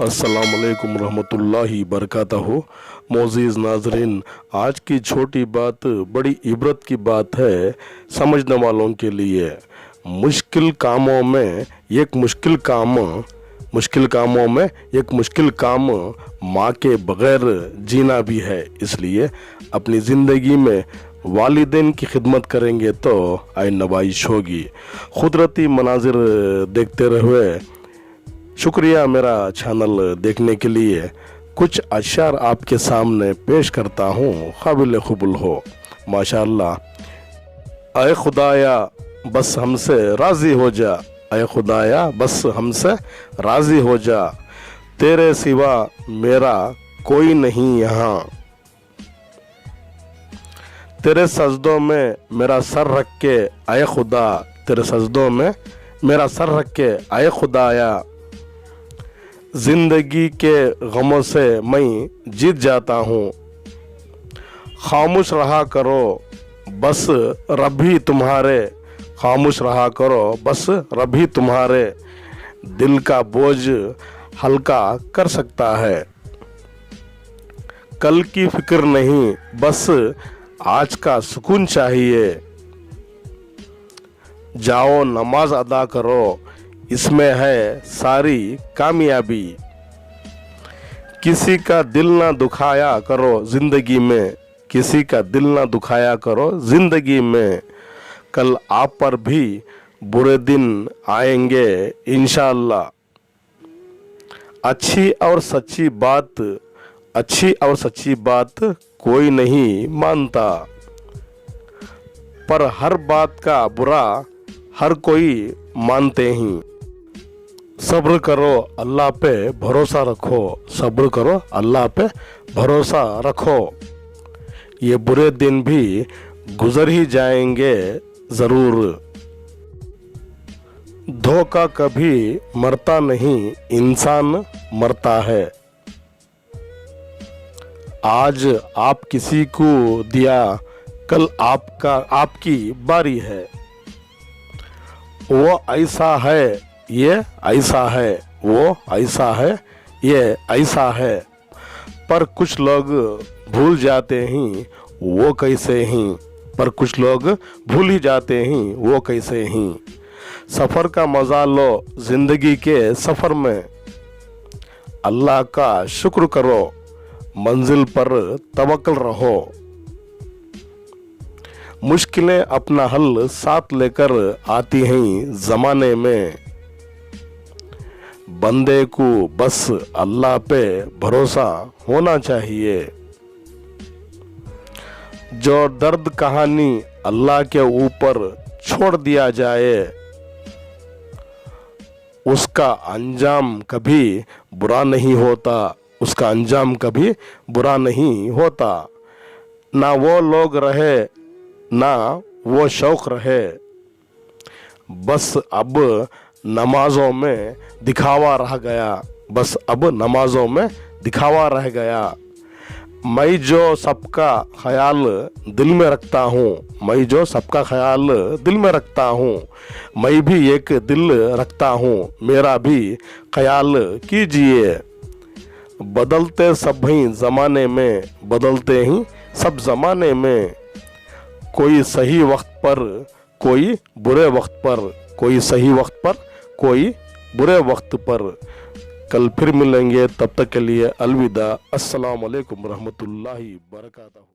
अस्सलामुअलैकुम रहमतुल्लाहि बरकातहू। मोअज़्ज़िज़ नाज़रीन, आज की छोटी बात बड़ी इबरत की बात है समझने वालों के लिए। मुश्किल कामों में एक मुश्किल काम माँ के बग़ैर जीना भी है। इसलिए अपनी ज़िंदगी में वालिदैन की खिदमत करेंगे तो आय नवाइश होगी। कुदरती मनाजिर देखते रहे। शुक्रिया मेरा चैनल देखने के लिए। कुछ अशार आपके सामने पेश करता हूँ, काबिल कबूल हो माशाअल्लाह। ऐ खुदाया बस हमसे राज़ी हो जा, ऐ खुदाया बस हमसे राज़ी हो जा, तेरे सिवा मेरा कोई नहीं यहाँ। तेरे सजदों में मेरा सर रख के ऐ खुदा, तेरे सजदों में मेरा सर रख के ऐ खुदाया, ज़िंदगी के गमों से मैं जीत जाता हूँ। खामोश रहा करो बस रब ही तुम्हारे, खामोश रहा करो बस रब ही तुम्हारे, दिल का बोझ हल्का कर सकता है। कल की फिक्र नहीं, बस आज का सुकून चाहिए। जाओ नमाज अदा करो, इसमें है सारी कामयाबी। किसी का दिल ना दुखाया करो ज़िंदगी में, किसी का दिल ना दुखाया करो ज़िंदगी में, कल आप पर भी बुरे दिन आएंगे इंशाअल्लाह। अच्छी और सच्ची बात कोई नहीं मानता, पर हर बात का बुरा हर कोई मानते ही। सब्र करो अल्लाह पे भरोसा रखो, सब्र करो अल्लाह पे भरोसा रखो। ये बुरे दिन भी गुजर ही जाएंगे ज़रूर। धोखा कभी मरता नहीं, इंसान मरता है। आज आप किसी को दिया, कल आपकी बारी है। वो ऐसा है, ये ऐसा है, वो ऐसा है, ये ऐसा है, पर कुछ लोग भूल जाते हैं वो कैसे हैं, पर कुछ लोग भूल ही जाते हैं वो कैसे हैं। सफ़र का मज़ा लो ज़िंदगी के सफ़र में, अल्लाह का शुक्र करो, मंजिल पर तवक्कल रहो। मुश्किलें अपना हल साथ लेकर आती हैं ज़माने में, बंदे को बस अल्लाह पे भरोसा होना चाहिए। जो दर्द कहानी अल्लाह के ऊपर छोड़ दिया जाए, उसका अंजाम कभी बुरा नहीं होता, उसका अंजाम कभी बुरा नहीं होता। ना वो लोग रहे ना वो शौक़ रहे, बस अब नमाजों में दिखावा रह गया, बस अब नमाजों में दिखावा रह गया। मैं जो सबका ख्याल दिल में रखता हूँ, मैं जो सबका ख्याल दिल में रखता हूँ, मैं भी एक दिल रखता हूँ, मेरा भी ख्याल कीजिए। बदलते सब ही ज़माने में, बदलते ही सब ज़माने में, कोई सही वक्त पर कोई बुरे वक्त पर, कोई सही वक्त पर कोई बुरे वक्त पर। कल फिर मिलेंगे, तब तक के लिए अलविदा। अस्सलाम वालेकुम रहमतुल्लाहि बरकातहू।